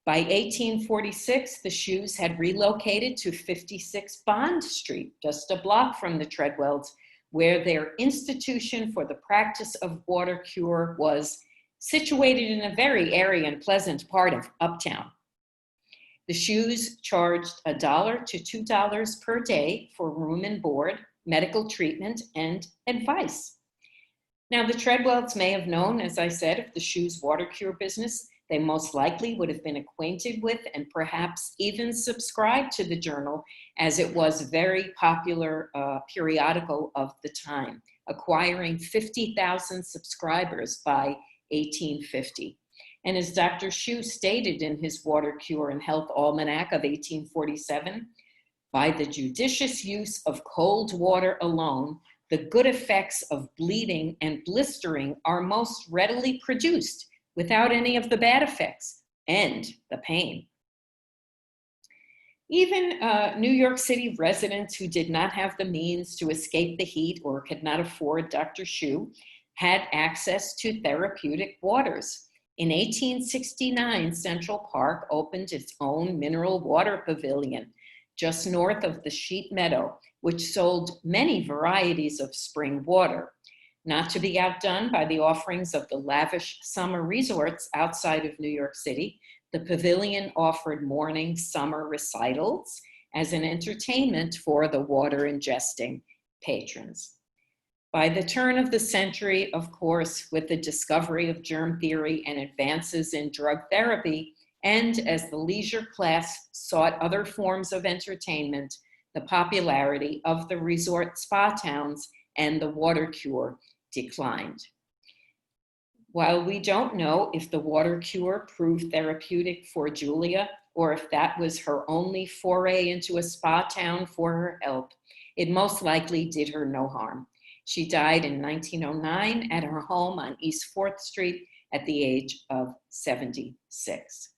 By 1846, the Shues had relocated to 56 Bond Street, just a block from the Tredwells, where their institution for the practice of water cure was situated in a very airy and pleasant part of Uptown. The Shues charged $1 to $2 per day for room and board, medical treatment, and advice. Now, the Tredwells may have known, as I said, of the Shues water cure business. They most likely would have been acquainted with and perhaps even subscribed to the journal, as it was a very popular periodical of the time, acquiring 50,000 subscribers by 1850. And as Dr. Shue stated in his Water Cure and Health Almanac of 1847, by the judicious use of cold water alone, the good effects of bleeding and blistering are most readily produced, without any of the bad effects and the pain. Even New York City residents who did not have the means to escape the heat or could not afford Dr. Shue had access to therapeutic waters. In 1869, Central Park opened its own mineral water pavilion just north of the Sheet Meadow, which sold many varieties of spring water. Not to be outdone by the offerings of the lavish summer resorts outside of New York City, the pavilion offered morning summer recitals as an entertainment for the water-ingesting patrons. By the turn of the century, of course, with the discovery of germ theory and advances in drug therapy, and as the leisure class sought other forms of entertainment, the popularity of the resort spa towns and the water cure declined. While we don't know if the water cure proved therapeutic for Julia, or if that was her only foray into a spa town for her health, it most likely did her no harm. She died in 1909 at her home on East 4th Street at the age of 76.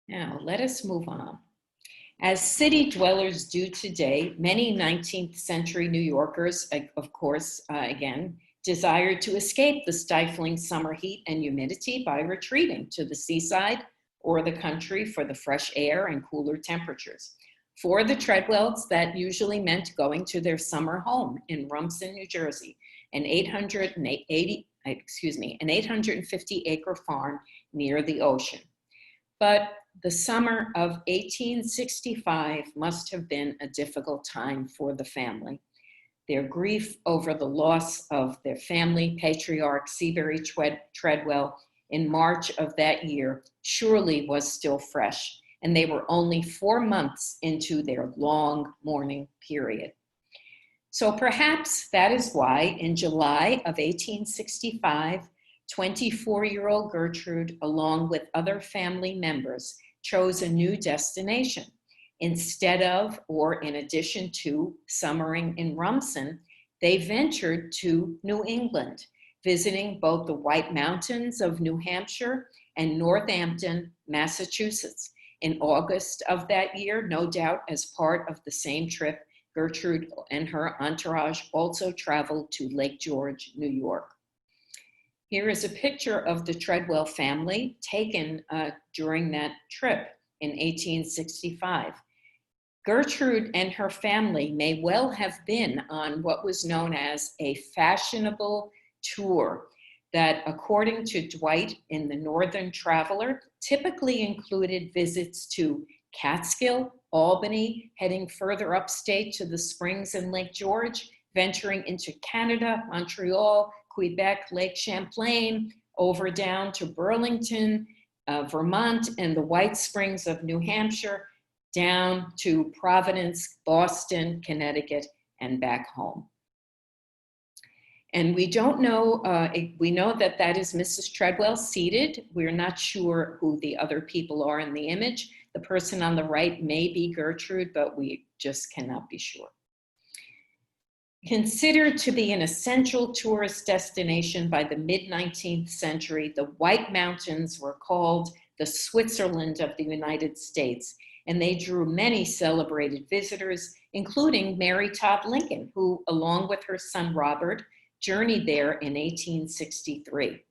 Now, let us move on. As city dwellers do today, many 19th century New Yorkers, of course, again, desired to escape the stifling summer heat and humidity by retreating to the seaside or the country for the fresh air and cooler temperatures. For the Treadwells, that usually meant going to their summer home in Rumson, New Jersey, an 850-acre farm near the ocean. But the summer of 1865 must have been a difficult time for the family. Their grief over the loss of their family patriarch, Seabury Tredwell, in March of that year surely was still fresh, and they were only 4 months into their long mourning period. So perhaps that is why in July of 1865, 24-year-old Gertrude, along with other family members, chose a new destination. Instead of, or in addition to, summering in Rumson, they ventured to New England, visiting both the White Mountains of New Hampshire and Northampton, Massachusetts. In August of that year, no doubt as part of the same trip, Gertrude and her entourage also traveled to Lake George, New York. Here is a picture of the Tredwell family taken during that trip in 1865. Gertrude and her family may well have been on what was known as a fashionable tour that, according to Dwight in the Northern Traveler, typically included visits to Catskill, Albany, heading further upstate to the springs in Lake George, venturing into Canada, Montreal, Quebec, Lake Champlain, over down to Burlington, Vermont, and the White Springs of New Hampshire, down to Providence, Boston, Connecticut, and back home. And we don't know, we know that that is Mrs. Tredwell seated. We're not sure who the other people are in the image. The person on the right may be Gertrude, but we just cannot be sure. Considered to be an essential tourist destination by the mid-19th century, the White Mountains were called the Switzerland of the United States, and they drew many celebrated visitors, including Mary Todd Lincoln, who, along with her son Robert, journeyed there in 1863.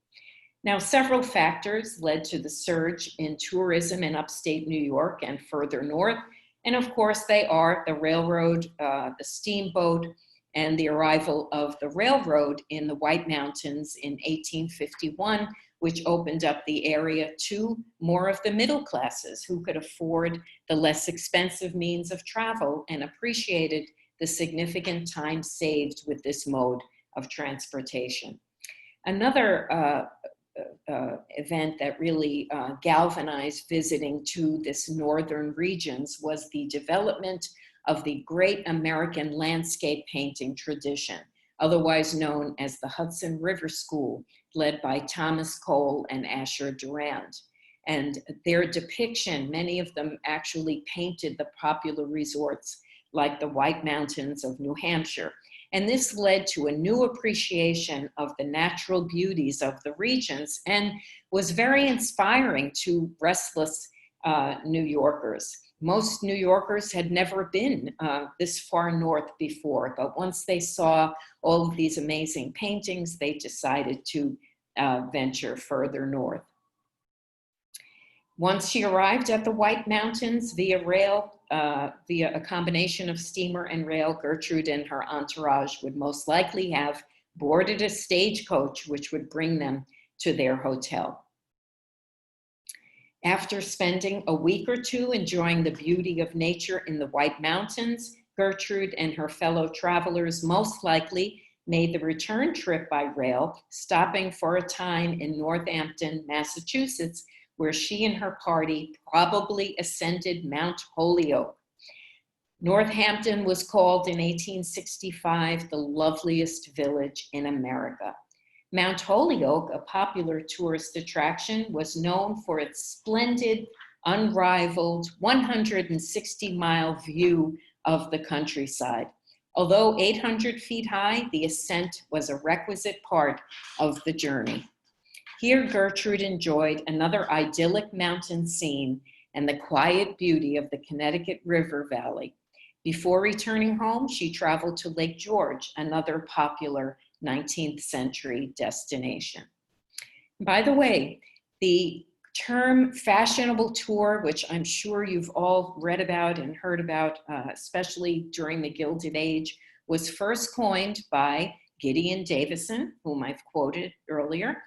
Now, several factors led to the surge in tourism in upstate New York and further north, and of course they are the railroad, the steamboat, and the arrival of the railroad in the White Mountains in 1851, which opened up the area to more of the middle classes who could afford the less expensive means of travel and appreciated the significant time saved with this mode of transportation. Another event that really galvanized visiting to this northern regions was the development of the great American landscape painting tradition, otherwise known as the Hudson River School, led by Thomas Cole and Asher Durand. And their depiction, many of them actually painted the popular resorts like the White Mountains of New Hampshire. And this led to a new appreciation of the natural beauties of the regions and was very inspiring to restless New Yorkers. Most New Yorkers had never been this far north before, but once they saw all of these amazing paintings, they decided to venture further north. Once she arrived at the White Mountains via rail, via a combination of steamer and rail, Gertrude and her entourage would most likely have boarded a stagecoach which would bring them to their hotel. After spending a week or two enjoying the beauty of nature in the White Mountains, Gertrude and her fellow travelers most likely made the return trip by rail, stopping for a time in Northampton, Massachusetts, where she and her party probably ascended Mount Holyoke. Northampton was called in 1865 the loveliest village in America. Mount Holyoke, a popular tourist attraction, was known for its splendid, unrivaled 160-mile view of the countryside. Although 800 feet high, the ascent was a requisite part of the journey. Here, Gertrude enjoyed another idyllic mountain scene and the quiet beauty of the Connecticut River Valley. Before returning home, she traveled to Lake George, another popular 19th century destination. By the way, the term fashionable tour, which I'm sure you've all read about and heard about, especially during the Gilded Age, was first coined by Gideon Davison, whom I've quoted earlier,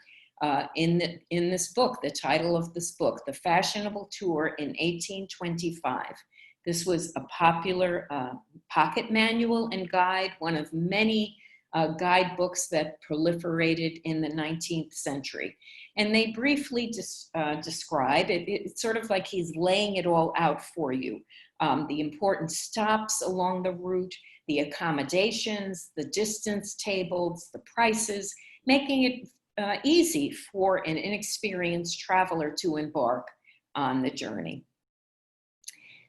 in this book, the title of this book, The Fashionable Tour in 1825. This was a popular pocket manual and guide, one of many guidebooks that proliferated in the 19th century. And they briefly describe it. It's sort of like he's laying it all out for you. The important stops along the route, the accommodations, the distance tables, the prices, making it easy for an inexperienced traveler to embark on the journey.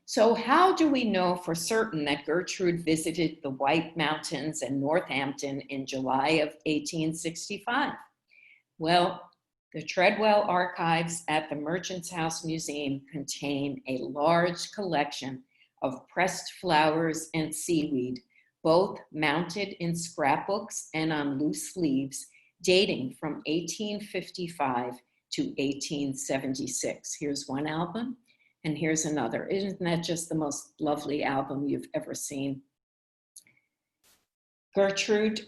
So how do we know for certain that Gertrude visited the White Mountains and Northampton in July of 1865? Well, the Tredwell archives at the Merchant's House Museum contain a large collection of pressed flowers and seaweed, both mounted in scrapbooks and on loose leaves, dating from 1855 to 1876. Here's one album. And here's another. Isn't that just the most lovely album you've ever seen? Gertrude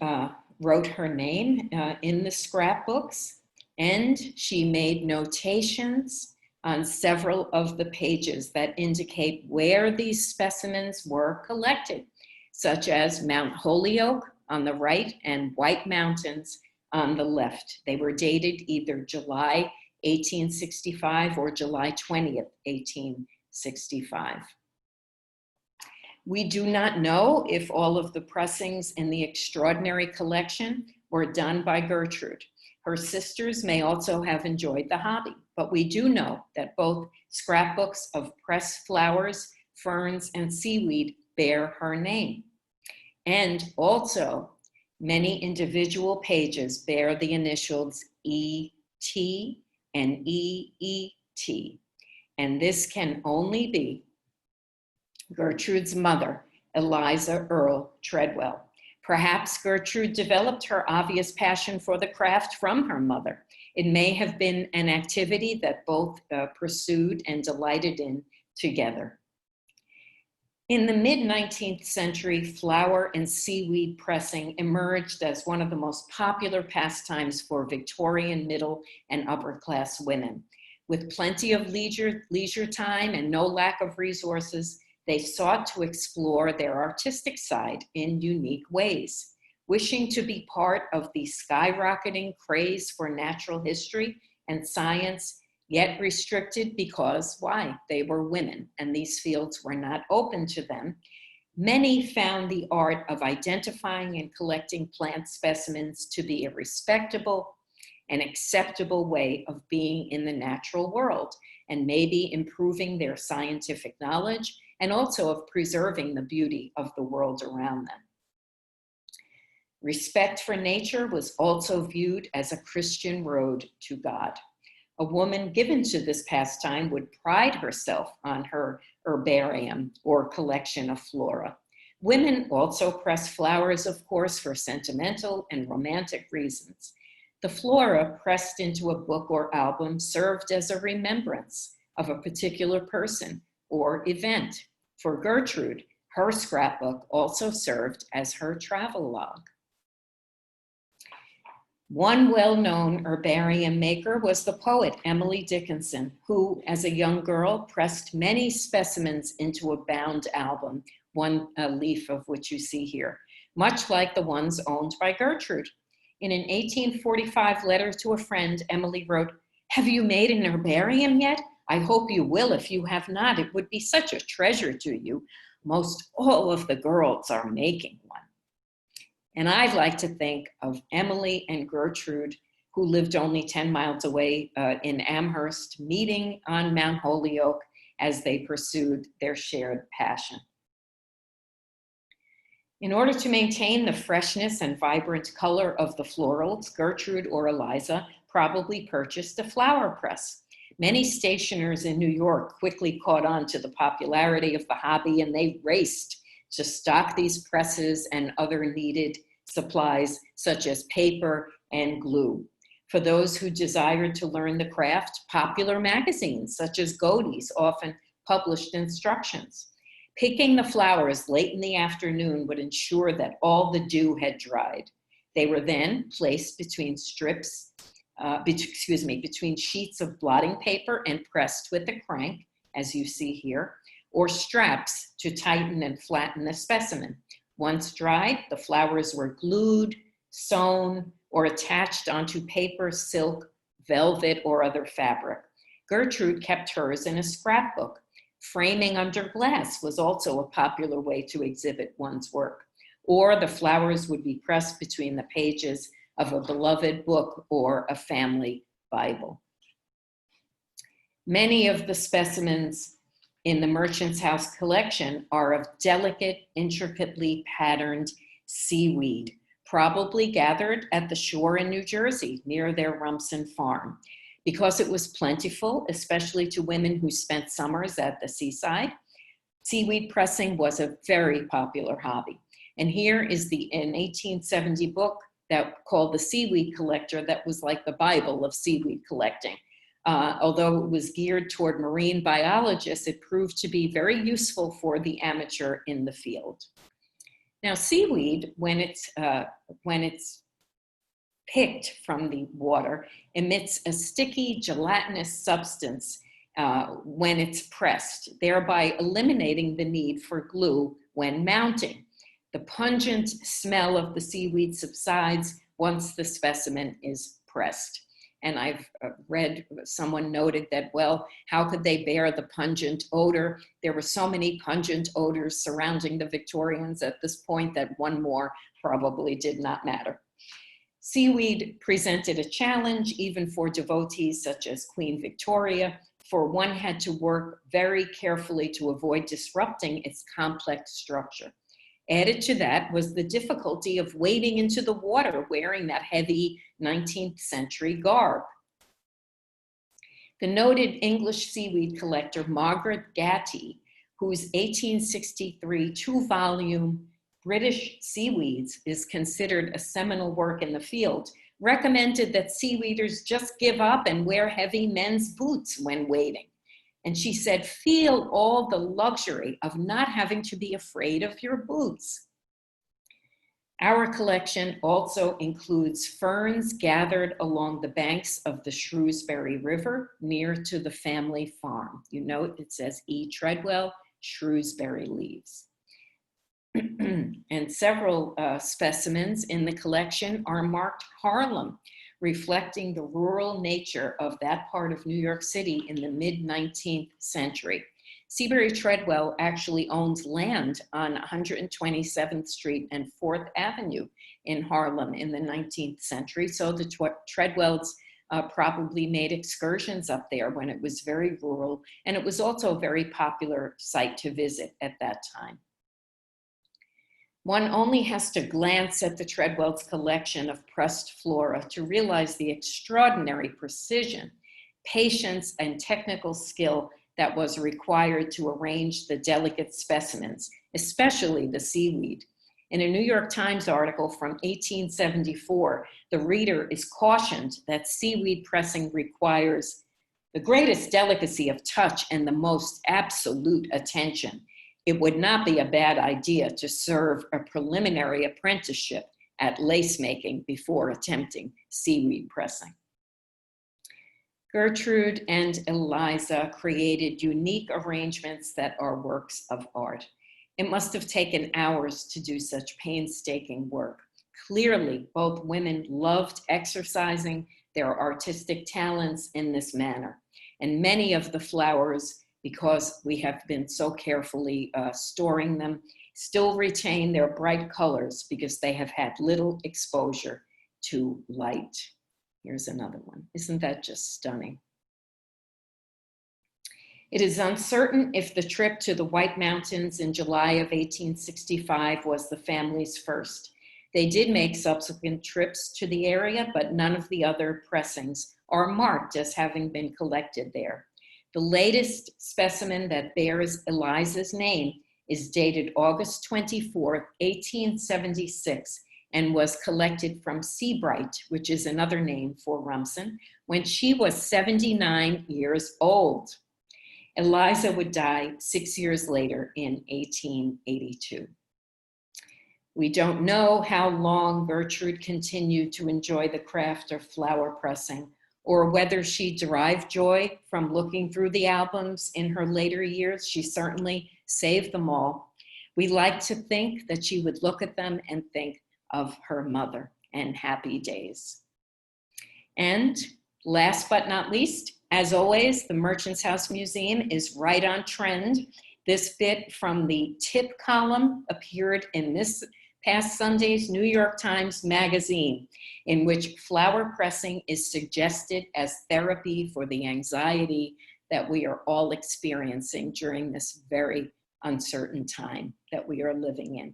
wrote her name in the scrapbooks, and she made notations on several of the pages that indicate where these specimens were collected, such as Mount Holyoke on the right and White Mountains on the left. They were dated either July 1865 or July 20th, 1865. We do not know if all of the pressings in the extraordinary collection were done by Gertrude. Her sisters may also have enjoyed the hobby, but we do know that both scrapbooks of pressed flowers, ferns, and seaweed bear her name. And also, many individual pages bear the initials E.T. and E.E.T. And this can only be Gertrude's mother, Eliza Earl Tredwell. Perhaps Gertrude developed her obvious passion for the craft from her mother. It may have been an activity that both pursued and delighted in together. In the mid-19th century, flower and seaweed pressing emerged as one of the most popular pastimes for Victorian middle and upper class women. With plenty of leisure time and no lack of resources, they sought to explore their artistic side in unique ways. Wishing to be part of the skyrocketing craze for natural history and science, yet restricted because, why? They were women and these fields were not open to them. Many found the art of identifying and collecting plant specimens to be a respectable and acceptable way of being in the natural world and maybe improving their scientific knowledge and also of preserving the beauty of the world around them. Respect for nature was also viewed as a Christian road to God. A woman given to this pastime would pride herself on her herbarium or collection of flora. Women also press flowers, of course, for sentimental and romantic reasons. The flora pressed into a book or album served as a remembrance of a particular person or event. For Gertrude, her scrapbook also served as her travel log. One well-known herbarium maker was the poet Emily Dickinson, who, as a young girl, pressed many specimens into a bound album, one leaf of which you see here, much like the ones owned by Gertrude. In an 1845 letter to a friend, Emily wrote, "Have you made an herbarium yet? I hope you will. If you have not, it would be such a treasure to you. Most all of the girls are making one." And I'd like to think of Emily and Gertrude, who lived only 10 miles away in Amherst, meeting on Mount Holyoke as they pursued their shared passion. In order to maintain the freshness and vibrant color of the florals, Gertrude or Eliza probably purchased a flower press. Many stationers in New York quickly caught on to the popularity of the hobby, and they raced to stock these presses and other needed supplies such as paper and glue. For those who desired to learn the craft, popular magazines such as Godey's often published instructions. Picking the flowers late in the afternoon would ensure that all the dew had dried. They were then placed between between sheets of blotting paper and pressed with a crank, as you see here, or straps to tighten and flatten the specimen. Once dried, the flowers were glued, sewn, or attached onto paper, silk, velvet, or other fabric. Gertrude kept hers in a scrapbook. Framing under glass was also a popular way to exhibit one's work, or the flowers would be pressed between the pages of a beloved book or a family Bible. Many of the specimens in the Merchant's House collection are of delicate, intricately patterned seaweed, probably gathered at the shore in New Jersey near their Rumson farm. Because it was plentiful, especially to women who spent summers at the seaside, seaweed pressing was a very popular hobby. And here is an 1870 book that called The Seaweed Collector that was like the Bible of seaweed collecting. Although it was geared toward marine biologists, it proved to be very useful for the amateur in the field. Now, seaweed, when it's picked from the water, emits a sticky gelatinous substance when it's pressed, thereby eliminating the need for glue when mounting. The pungent smell of the seaweed subsides once the specimen is pressed. And I've read, someone noted that, well, how could they bear the pungent odor? There were so many pungent odors surrounding the Victorians at this point that one more probably did not matter. Seaweed presented a challenge even for devotees such as Queen Victoria, for one had to work very carefully to avoid disrupting its complex structure. Added to that was the difficulty of wading into the water wearing that heavy 19th century garb. The noted English seaweed collector Margaret Gatty, whose 1863 two-volume British Seaweeds is considered a seminal work in the field, recommended that seaweeders just give up and wear heavy men's boots when wading. And she said, feel all the luxury of not having to be afraid of your boots. Our collection also includes ferns gathered along the banks of the Shrewsbury River near to the family farm. You note it says E. Tredwell, Shrewsbury leaves. And several specimens in the collection are marked Harlem, reflecting the rural nature of that part of New York City in the mid-19th century. Seabury Tredwell actually owns land on 127th Street and 4th Avenue in Harlem in the 19th century, so the Tredwells probably made excursions up there when it was very rural, and it was also a very popular site to visit at that time. One only has to glance at the Tredwell's collection of pressed flora to realize the extraordinary precision, patience, and technical skill that was required to arrange the delicate specimens, especially the seaweed. In a New York Times article from 1874, the reader is cautioned that seaweed pressing requires the greatest delicacy of touch and the most absolute attention. It would not be a bad idea to serve a preliminary apprenticeship at lace making before attempting seaweed pressing. Gertrude and Eliza created unique arrangements that are works of art. It must have taken hours to do such painstaking work. Clearly, both women loved exercising their artistic talents in this manner. And many of the flowers, because we have been so carefully storing them, still retain their bright colors because they have had little exposure to light. Here's another one. Isn't that just stunning? It is uncertain if the trip to the White Mountains in July of 1865 was the family's first. They did make subsequent trips to the area, but none of the other pressings are marked as having been collected there. The latest specimen that bears Eliza's name is dated August 24th, 1876, and was collected from Seabright, which is another name for Rumson, when she was 79 years old. Eliza would die 6 years later in 1882. We don't know how long Gertrude continued to enjoy the craft of flower pressing, or whether she derived joy from looking through the albums in her later years. She certainly saved them all. We like to think that she would look at them and think of her mother and happy days. And last but not least, as always, the Merchants House Museum is right on trend. This bit from the tip column appeared in this past Sunday's New York Times Magazine, in which flower pressing is suggested as therapy for the anxiety that we are all experiencing during this very uncertain time that we are living in.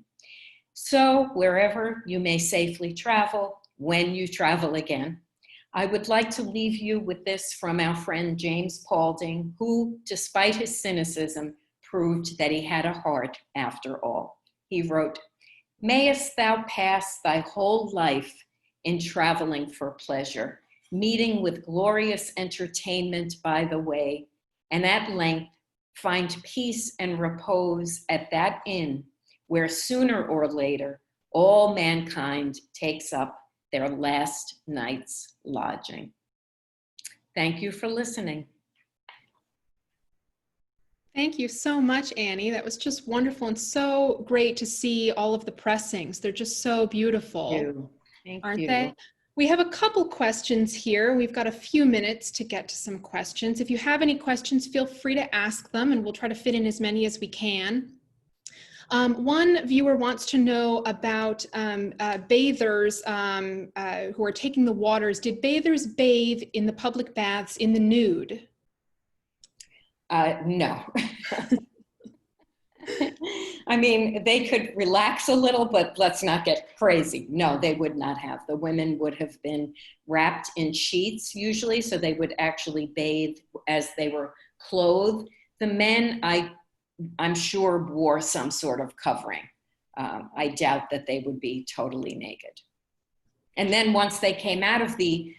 So wherever you may safely travel, when you travel again, I would like to leave you with this from our friend James Paulding, who, despite his cynicism, proved that he had a heart after all. He wrote, "Mayest thou pass thy whole life in traveling for pleasure, meeting with glorious entertainment by the way, and at length find peace and repose at that inn where sooner or later all mankind takes up their last night's lodging." Thank you for listening. Thank you so much, Annie. That was just wonderful and so great to see all of the pressings. They're just so beautiful, aren't they? We have a couple questions here. We've got a few minutes to get to some questions. If you have any questions, feel free to ask them and we'll try to fit in as many as we can. One viewer wants to know about bathers who are taking the waters. Did bathers bathe in the public baths in the nude? No. I mean, they could relax a little, but let's not get crazy. No, they would not have. The women would have been wrapped in sheets usually, so they would actually bathe as they were clothed. The men, I'm sure, wore some sort of covering. I doubt that they would be totally naked. And then once they came out of the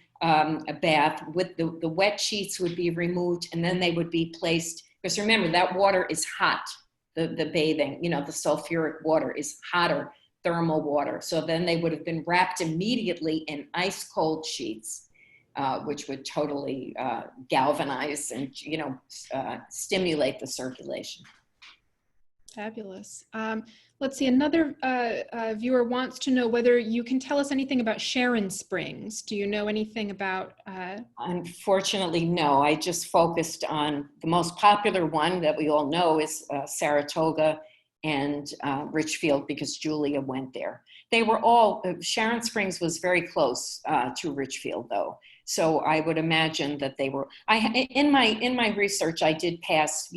bath, with the wet sheets would be removed, and then they would be placed, because remember, that water is hot. The bathing, the sulfuric water is hotter thermal water. So then they would have been wrapped immediately in ice cold sheets, which would totally galvanize and, stimulate the circulation. Fabulous. Let's see, another viewer wants to know whether you can tell us anything about Sharon Springs. Do you know anything about? Unfortunately, no. I just focused on the most popular one that we all know is Saratoga and Richfield, because Julia went there. They were all, Sharon Springs was very close to Richfield though. So I would imagine that they were, in my research, I did pass,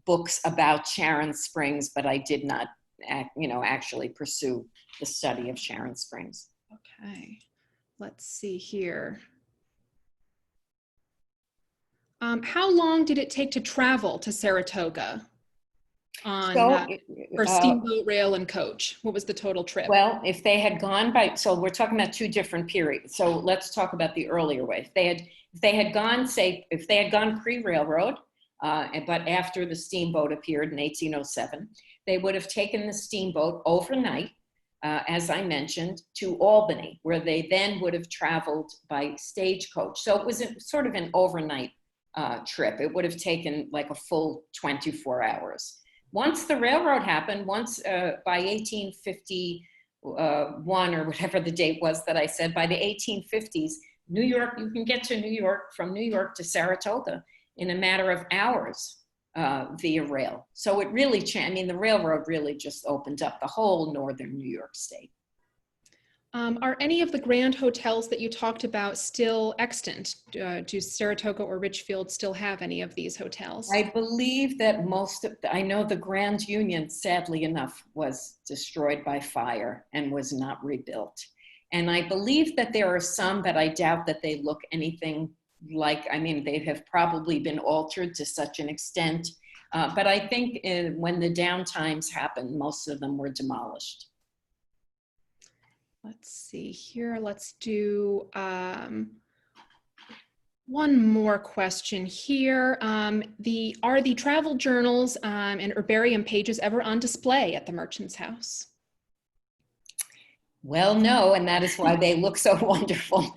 books about Sharon Springs, but I did not, actually pursue the study of Sharon Springs. Okay, let's see here. How long did it take to travel to Saratoga for steamboat, rail, and coach? What was the total trip? Well, if they had gone by, so we're talking about two different periods. So let's talk about the earlier way. If they had gone pre-railroad, but after the steamboat appeared in 1807, they would have taken the steamboat overnight as I mentioned, to Albany, where they then would have traveled by stagecoach. So it was sort of an overnight trip. It would have taken like a full 24 hours. Once the railroad happened, by 1851 or whatever the date was that I said, by the 1850s, New York, you can get to New York, from New York to Saratoga in a matter of hours via rail. So it really changed. The railroad really just opened up the whole northern New York state. Are any of the grand hotels that you talked about still extant? Do Saratoga or Richfield still have any of these hotels? I believe that I know the Grand Union, sadly enough, was destroyed by fire and was not rebuilt. And I believe that there are some, but I doubt that they look anything like, they have probably been altered to such an extent. But I think when the downtimes happened, most of them were demolished. Let's see here. Let's do one more question here. Are the travel journals and herbarium pages ever on display at the Merchant's House? Well, no, and that is why they look so wonderful.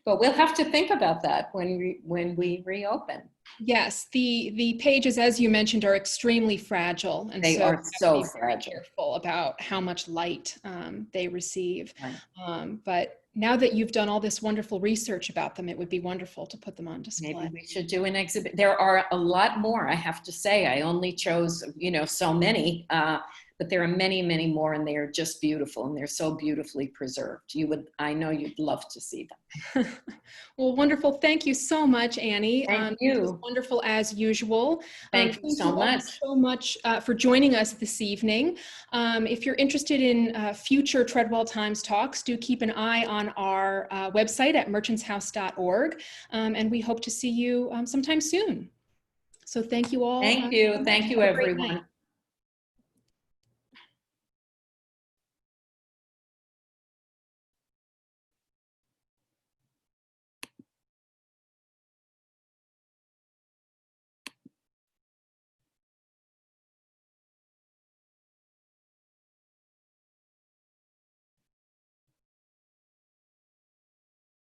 But we'll have to think about that when we reopen. Yes, the pages, as you mentioned, are extremely fragile, and they are so fragile. Very careful about how much light they receive. Right. But now that you've done all this wonderful research about them, it would be wonderful to put them on display. Maybe we should do an exhibit. There are a lot more, I have to say. I only chose, so many, but there are many, many more, and they are just beautiful, and they're so beautifully preserved. I know you'd love to see them. Well, wonderful. Thank you so much, Annie. Thank you. It was wonderful as usual. Thank you so much for joining us this evening. If you're interested in future Treadwell Times talks, do keep an eye on our website at merchantshouse.org, and we hope to see you sometime soon. So thank you all. Thank you. Thank you, everyone.